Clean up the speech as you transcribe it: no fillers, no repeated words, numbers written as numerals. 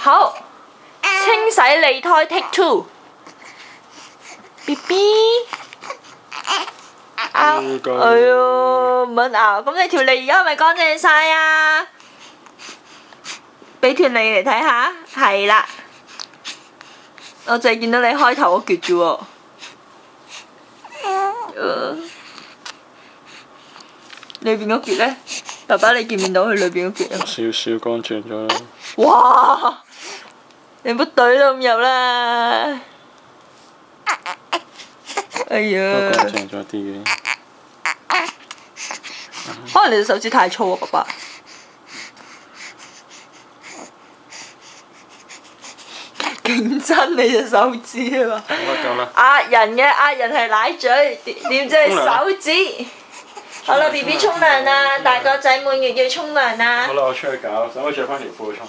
好，清洗脷苔 Take 2。B B。咬，哎呦，唔好咬。咁你條脷而家係咪乾淨晒啊？俾條脷嚟睇下，係啦。我淨係見到你開頭嗰橛啫喎。裏邊嗰橛咧，爸爸你見唔見到佢裏邊嗰橛啊？少少乾淨咗啦。哇！你唔好懟到咁入啦！哎呀！都乾淨咗啲嘅。可能你隻手指太粗啊，爸爸。勁憎你隻手指啊嘛！好啦，夠啦。壓人係奶嘴，點知係手指？好啦 ，B B 沖涼啦，大個仔滿月要沖涼啦。好啦，我出去搞，使唔使着翻條褲沖？